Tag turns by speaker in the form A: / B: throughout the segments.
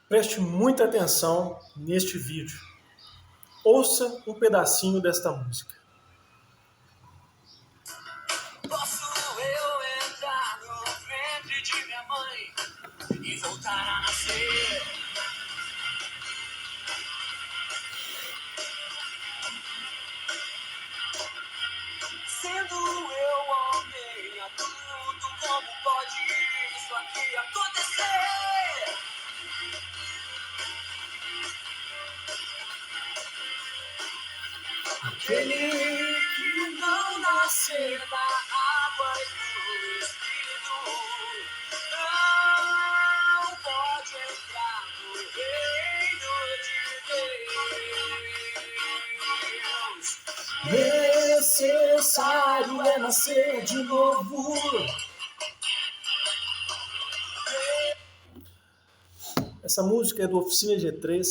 A: Preste muita atenção neste vídeo. Ouça um pedacinho desta música.
B: Posso eu entrar no ventre de minha mãe e voltar a nascer? Sendo eu homem adulto, como pode isso aqui acontecer? Aquele que não nascer da água e do Espírito não pode entrar no reino de Deus. Necessário é nascer de novo.
A: Essa música é do Oficina G3,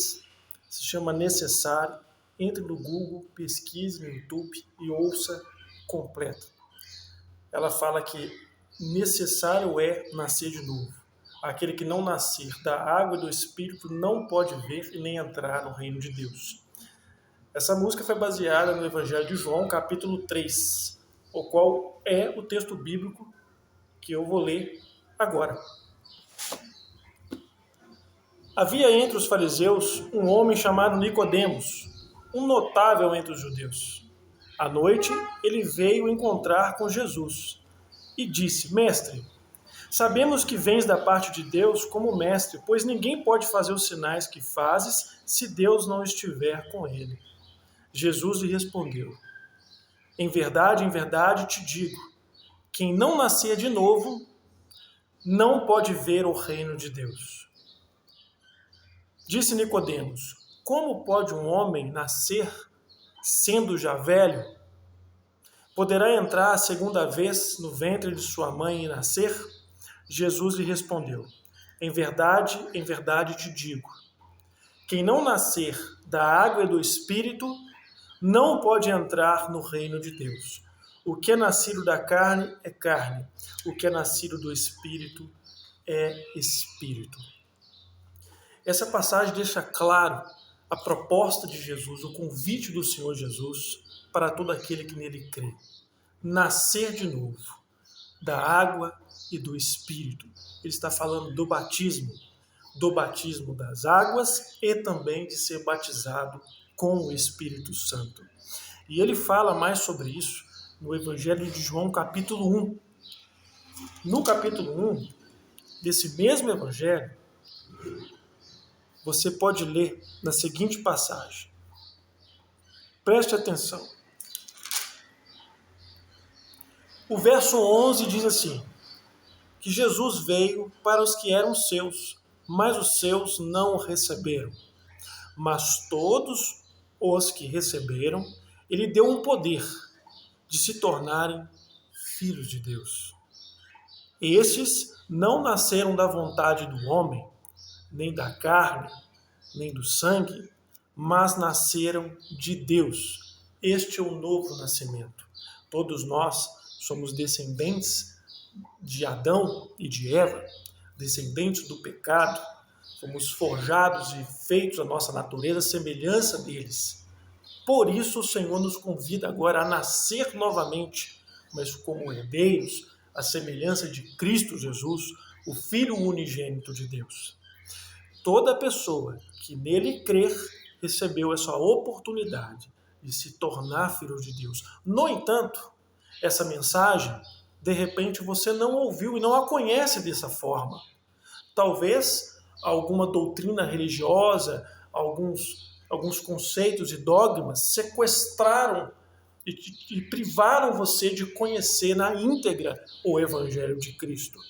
A: se chama Necessário. Entre no Google, pesquise no YouTube e ouça completo. Ela fala que necessário é nascer de novo. Aquele que não nascer da água e do Espírito não pode ver e nem entrar no reino de Deus. Essa música foi baseada no Evangelho de João, capítulo 3, o qual é o texto bíblico que eu vou ler agora. Havia entre os fariseus um homem chamado Nicodemos, um notável entre os judeus. À noite, ele veio encontrar com Jesus e disse: Mestre, sabemos que vens da parte de Deus como mestre, pois ninguém pode fazer os sinais que fazes se Deus não estiver com ele. Jesus lhe respondeu: em verdade te digo, quem não nascer de novo não pode ver o reino de Deus. Disse Nicodemos: como pode um homem nascer sendo já velho? Poderá entrar a segunda vez no ventre de sua mãe e nascer? Jesus lhe respondeu: em verdade te digo, quem não nascer da água e do Espírito não pode entrar no reino de Deus. O que é nascido da carne é carne, o que é nascido do Espírito é Espírito. Essa passagem deixa claro a proposta de Jesus, o convite do Senhor Jesus para todo aquele que nele crê. Nascer de novo, da água e do Espírito. Ele está falando do batismo das águas e também de ser batizado com o Espírito Santo. E ele fala mais sobre isso no Evangelho de João, capítulo 1. No capítulo 1 desse mesmo Evangelho, você pode ler na seguinte passagem. Preste atenção. O verso 11 diz assim, que Jesus veio para os que eram seus, mas os seus não o receberam. Mas todos os que receberam, ele deu um poder de se tornarem filhos de Deus. Estes não nasceram da vontade do homem, nem da carne, nem do sangue, mas nasceram de Deus. Este é o novo nascimento. Todos nós somos descendentes de Adão e de Eva, descendentes do pecado, fomos forjados e feitos a nossa natureza, semelhança deles. Por isso o Senhor nos convida agora a nascer novamente, mas como herdeiros, a semelhança de Cristo Jesus, o Filho unigênito de Deus. Toda pessoa que nele crer recebeu essa oportunidade de se tornar filho de Deus. No entanto, essa mensagem, de repente, você não ouviu e não a conhece dessa forma. Talvez alguma doutrina religiosa, alguns conceitos e dogmas sequestraram e privaram você de conhecer na íntegra o Evangelho de Cristo.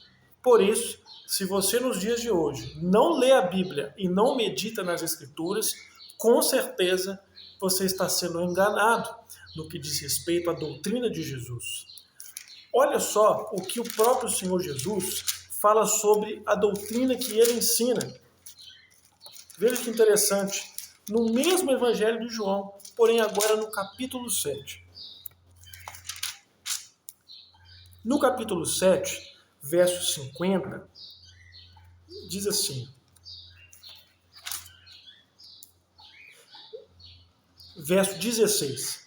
A: Por isso, se você nos dias de hoje não lê a Bíblia e não medita nas Escrituras, com certeza você está sendo enganado no que diz respeito à doutrina de Jesus. Olha só o que o próprio Senhor Jesus fala sobre a doutrina que ele ensina. Veja que interessante. No mesmo Evangelho de João, porém agora no capítulo 7. No capítulo 7, verso 50, diz assim: verso 16.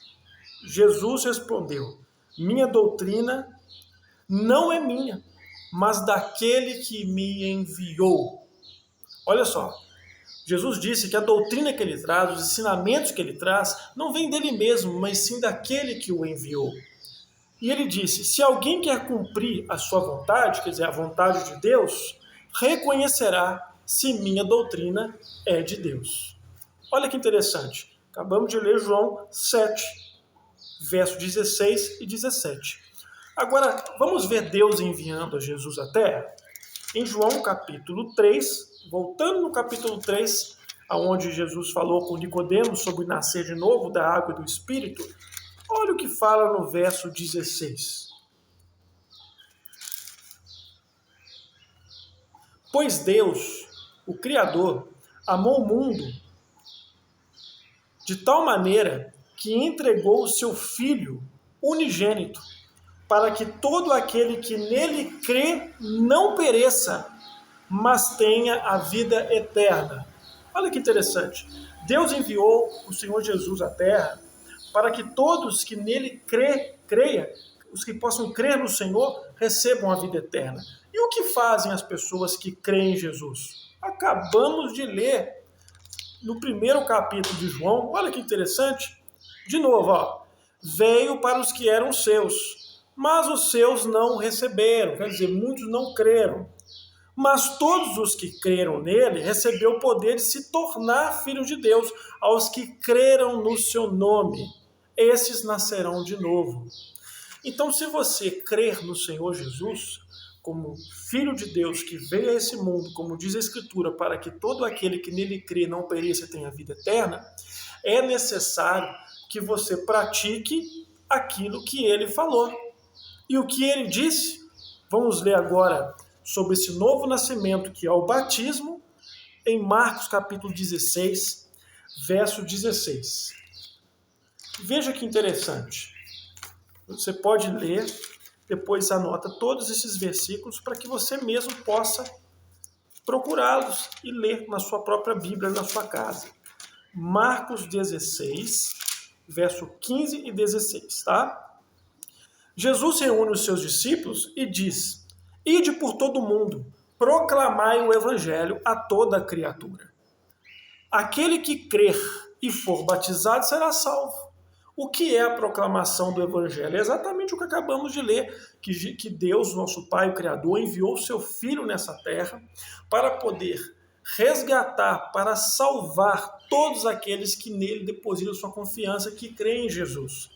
A: Jesus respondeu: minha doutrina não é minha, mas daquele que me enviou. Olha só, Jesus disse que a doutrina que ele traz, os ensinamentos que ele traz, não vem dele mesmo, mas sim daquele que o enviou. E ele disse: se alguém quer cumprir a sua vontade, quer dizer, a vontade de Deus, reconhecerá se minha doutrina é de Deus. Olha que interessante. Acabamos de ler João 7, verso 16 e 17. Agora, vamos ver Deus enviando a Jesus à Terra? Em João capítulo 3, voltando no capítulo 3, onde Jesus falou com Nicodemos sobre nascer de novo da água e do Espírito, olha o que fala no verso 16. Pois Deus, o Criador, amou o mundo de tal maneira que entregou o seu Filho unigênito, para que todo aquele que nele crê não pereça, mas tenha a vida eterna. Olha que interessante. Deus enviou o Senhor Jesus à Terra para que todos que nele creiam, os que possam crer no Senhor, recebam a vida eterna. E o que fazem as pessoas que creem em Jesus? Acabamos de ler no primeiro capítulo de João, olha que interessante. De novo, ó, veio para os que eram seus, mas os seus não receberam, quer dizer, muitos não creram. Mas todos os que creram nele receberam o poder de se tornar filhos de Deus, aos que creram no seu nome. Esses nascerão de novo. Então, se você crer no Senhor Jesus, como Filho de Deus que veio a esse mundo, como diz a Escritura, para que todo aquele que nele crê não pereça e tenha vida eterna, é necessário que você pratique aquilo que ele falou. E o que ele disse? Vamos ler agora sobre esse novo nascimento, que é o batismo, em Marcos capítulo 16, verso 16. Veja que interessante. Você pode ler, depois anota todos esses versículos para que você mesmo possa procurá-los e ler na sua própria Bíblia, na sua casa. Marcos 16, verso 15 e 16, tá? Jesus reúne os seus discípulos e diz: ide por todo o mundo, proclamai o evangelho a toda criatura. Aquele que crer e for batizado será salvo. O que é a proclamação do evangelho? É exatamente o que acabamos de ler, que Deus, nosso Pai, o Criador, enviou o seu Filho nessa terra para poder resgatar, para salvar todos aqueles que nele depositam sua confiança, que creem em Jesus.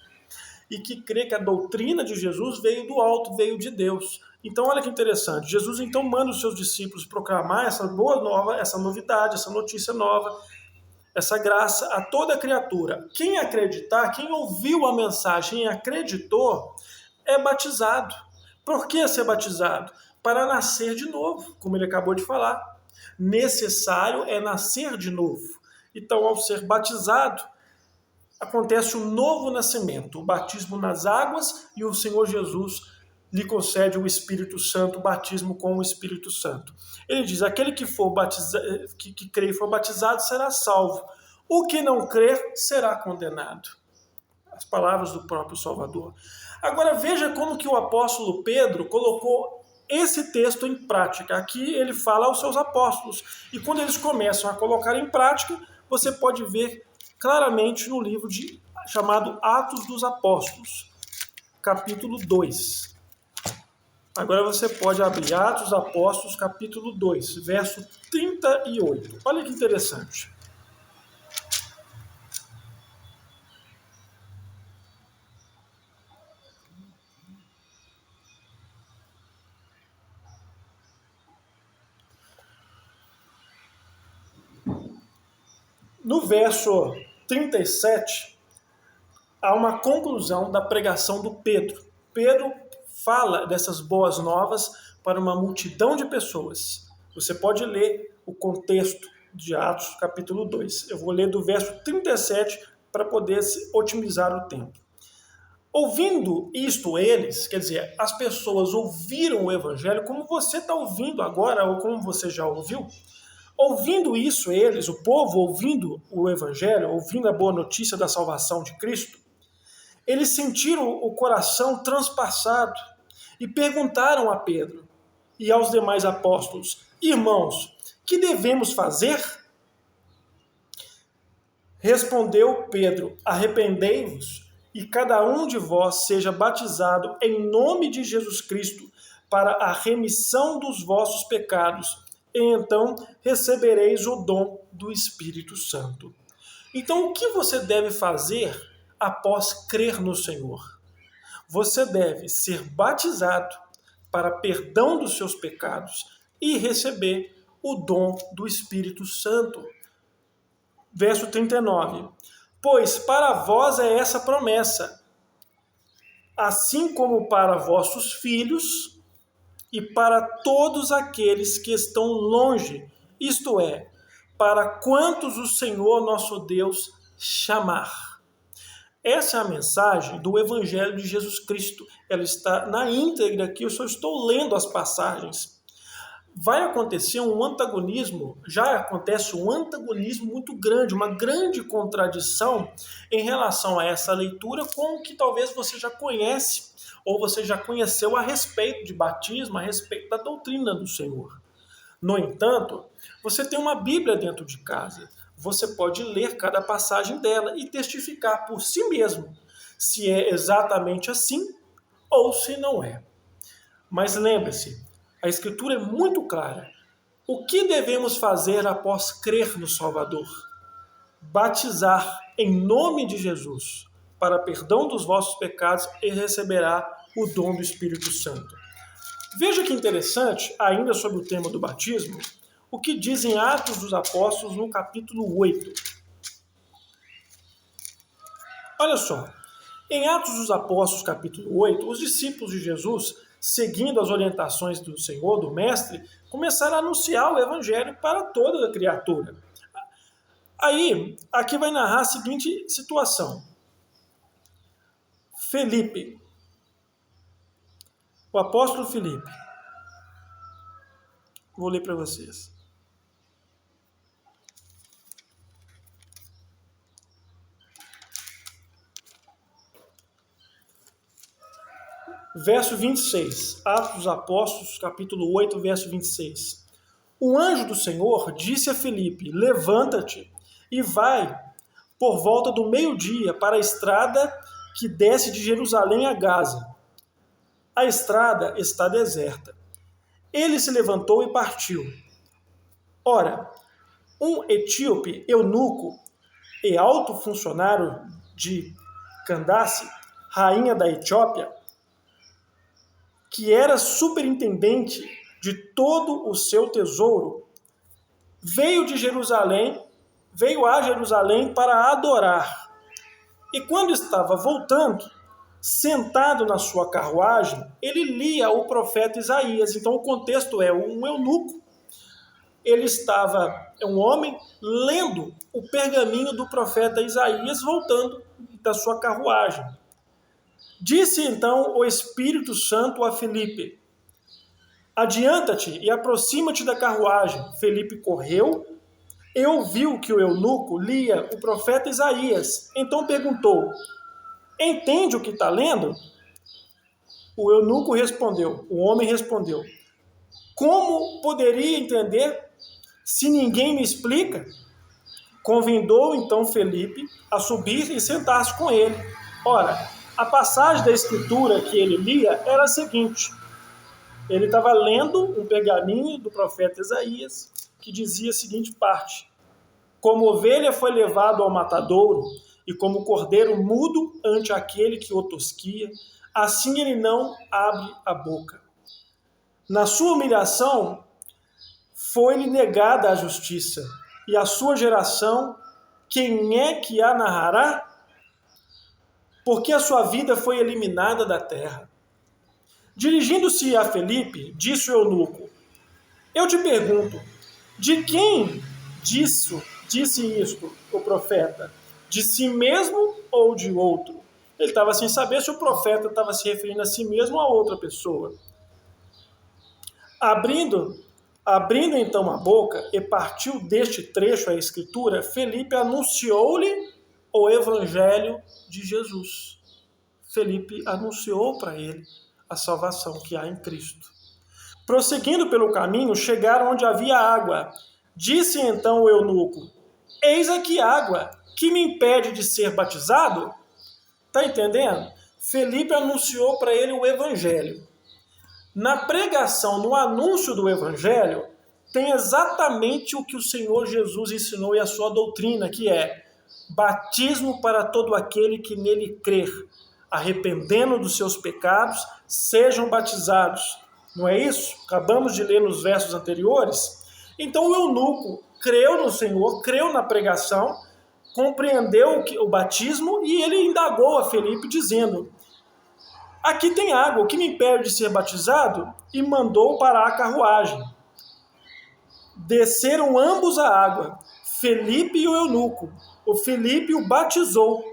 A: E que crê que a doutrina de Jesus veio do alto, veio de Deus. Então, olha que interessante. Jesus, então, manda os seus discípulos proclamar essa boa nova, essa novidade, essa notícia nova, essa graça a toda criatura. Quem acreditar, quem ouviu a mensagem e acreditou, é batizado. Por que ser batizado? Para nascer de novo, como ele acabou de falar. Necessário é nascer de novo. Então, ao ser batizado, acontece um novo nascimento, o batismo nas águas, e o Senhor Jesus lhe concede o Espírito Santo, o batismo com o Espírito Santo. Ele diz: aquele que for que crê e for batizado será salvo. O que não crer será condenado. As palavras do próprio Salvador. Agora veja como que o apóstolo Pedro colocou esse texto em prática. Aqui ele fala aos seus apóstolos. E quando eles começam a colocar em prática, você pode ver claramente no livro chamado Atos dos Apóstolos, capítulo 2. Agora você pode abrir Atos dos Apóstolos, capítulo 2, verso 38. Olha que interessante. No verso 37, há uma conclusão da pregação do Pedro. Pedro fala dessas boas novas para uma multidão de pessoas. Você pode ler o contexto de Atos, capítulo 2. Eu vou ler do verso 37 para poder otimizar o tempo. Ouvindo isto eles, quer dizer, as pessoas ouviram o evangelho como você está ouvindo agora, ou como você já ouviu, Ouvindo isso, eles, o povo, ouvindo o evangelho, ouvindo a boa notícia da salvação de Cristo, eles sentiram o coração transpassado e perguntaram a Pedro e aos demais apóstolos: irmãos, que devemos fazer? Respondeu Pedro: arrependei-vos e cada um de vós seja batizado em nome de Jesus Cristo para a remissão dos vossos pecados, e então recebereis o dom do Espírito Santo. Então, o que você deve fazer após crer no Senhor? Você deve ser batizado para perdão dos seus pecados e receber o dom do Espírito Santo. Verso 39. Pois para vós é essa promessa, assim como para vossos filhos e para todos aqueles que estão longe, isto é, para quantos o Senhor nosso Deus chamar. Essa é a mensagem do Evangelho de Jesus Cristo. Ela está na íntegra aqui, eu só estou lendo as passagens. Vai acontecer um antagonismo, já acontece um antagonismo muito grande, uma grande contradição em relação a essa leitura com o que talvez você já conhece, ou você já conheceu a respeito de batismo, a respeito da doutrina do Senhor. No entanto, você tem uma Bíblia dentro de casa. Você pode ler cada passagem dela e testificar por si mesmo se é exatamente assim ou se não é. Mas lembre-se, a Escritura é muito clara. O que devemos fazer após crer no Salvador? Batizar em nome de Jesus para perdão dos vossos pecados e receberá o dom do Espírito Santo. Veja que interessante, ainda sobre o tema do batismo, o que diz em Atos dos Apóstolos, no capítulo 8. Olha só, em Atos dos Apóstolos, capítulo 8, os discípulos de Jesus, seguindo as orientações do Senhor, do Mestre, começaram a anunciar o Evangelho para toda a criatura. Aí, aqui vai narrar a seguinte situação. Felipe, o apóstolo Felipe, vou ler para vocês. Verso 26, Atos dos Apóstolos, capítulo 8, verso 26. O anjo do Senhor disse a Felipe: levanta-te e vai por volta do meio-dia para a estrada que desce de Jerusalém a Gaza. A estrada está deserta. Ele se levantou e partiu. Ora, um etíope eunuco e alto funcionário de Candace, rainha da Etiópia, que era superintendente de todo o seu tesouro, veio a Jerusalém para adorar. E quando estava voltando, sentado na sua carruagem, ele lia o profeta Isaías. Então o contexto é um eunuco. Ele estava, um homem, lendo o pergaminho do profeta Isaías, voltando da sua carruagem. Disse então o Espírito Santo a Felipe: adianta-te e aproxima-te da carruagem. Felipe correu e ouviu que o eunuco lia o profeta Isaías. Então perguntou: entende o que está lendo? O eunuco respondeu, o homem respondeu: como poderia entender se ninguém me explica? Convidou então Felipe a subir e sentar-se com ele. Ora, a passagem da escritura que ele lia era a seguinte: ele estava lendo um pergaminho do profeta Isaías, que dizia a seguinte parte: como ovelha foi levado ao matadouro, e como cordeiro mudo ante aquele que o tosquia, assim ele não abre a boca. Na sua humilhação foi-lhe negada a justiça, e a sua geração, quem é que a narrará? Porque a sua vida foi eliminada da terra. Dirigindo-se a Felipe, disse o eunuco: eu te pergunto, de quem disse isto o profeta? De si mesmo ou de outro? Ele estava sem saber se o profeta estava se referindo a si mesmo ou a outra pessoa. Abrindo Abrindo então a boca, e partiu deste trecho a escritura, Felipe anunciou-lhe o evangelho de Jesus. Felipe anunciou para ele a salvação que há em Cristo. Prosseguindo pelo caminho, chegaram onde havia água. Disse então o eunuco: eis aqui água, que me impede de ser batizado? Está entendendo? Felipe anunciou para ele o evangelho. Na pregação, no anúncio do evangelho, tem exatamente o que o Senhor Jesus ensinou e a sua doutrina, que é batismo para todo aquele que nele crer, arrependendo dos seus pecados, sejam batizados. Não é isso? Acabamos de ler nos versos anteriores. Então o eunuco creu no Senhor, creu na pregação, compreendeu o batismo e ele indagou a Felipe dizendo: aqui tem água, o que me impede de ser batizado? E mandou parar a carruagem. Desceram ambos a água, Felipe e o eunuco. O Felipe o batizou.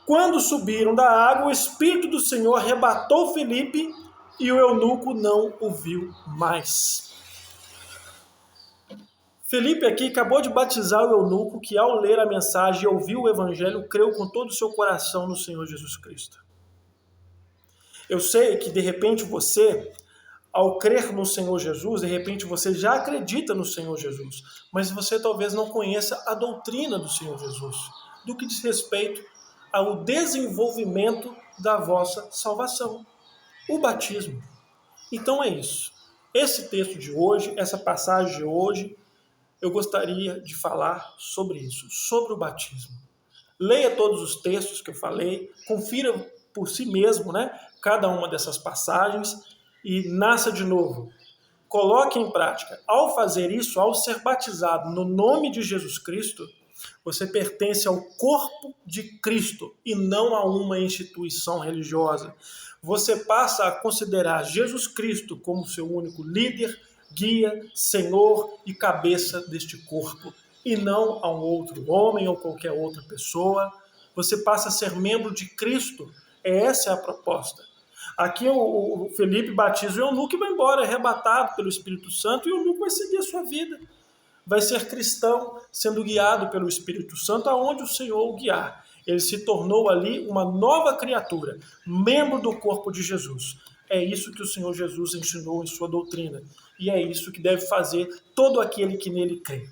A: Quando subiram da água, o Espírito do Senhor arrebatou Felipe e o eunuco não o viu mais. Felipe aqui acabou de batizar o eunuco que, ao ler a mensagem e ouvir o evangelho, creu com todo o seu coração no Senhor Jesus Cristo. Eu sei que, de repente, você, ao crer no Senhor Jesus, de repente você já acredita no Senhor Jesus, mas você talvez não conheça a doutrina do Senhor Jesus, do que diz respeito ao desenvolvimento da vossa salvação, o batismo. Então é isso. Esse texto de hoje, essa passagem de hoje, eu gostaria de falar sobre isso, sobre o batismo. Leia todos os textos que eu falei, confira por si mesmo, cada uma dessas passagens e nasça de novo. Coloque em prática. Ao fazer isso, ao ser batizado no nome de Jesus Cristo, você pertence ao corpo de Cristo e não a uma instituição religiosa. Você passa a considerar Jesus Cristo como seu único líder, guia, senhor e cabeça deste corpo, e não a um outro homem ou qualquer outra pessoa. Você passa a ser membro de Cristo. Essa é a proposta. Aqui o Felipe batiza o eunuco e vai embora, arrebatado pelo Espírito Santo, e o eunuco vai seguir a sua vida. Vai ser cristão, sendo guiado pelo Espírito Santo aonde o Senhor o guiar. Ele se tornou ali uma nova criatura, membro do corpo de Jesus. É isso que o Senhor Jesus ensinou em sua doutrina. E é isso que deve fazer todo aquele que nele crê.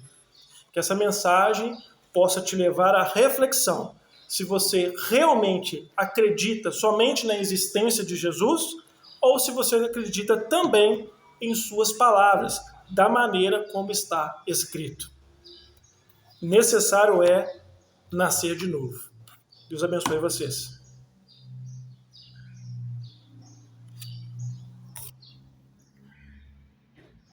A: Que essa mensagem possa te levar à reflexão. Se você realmente acredita somente na existência de Jesus, ou se você acredita também em suas palavras, da maneira como está escrito. Necessário é nascer de novo. Deus abençoe vocês.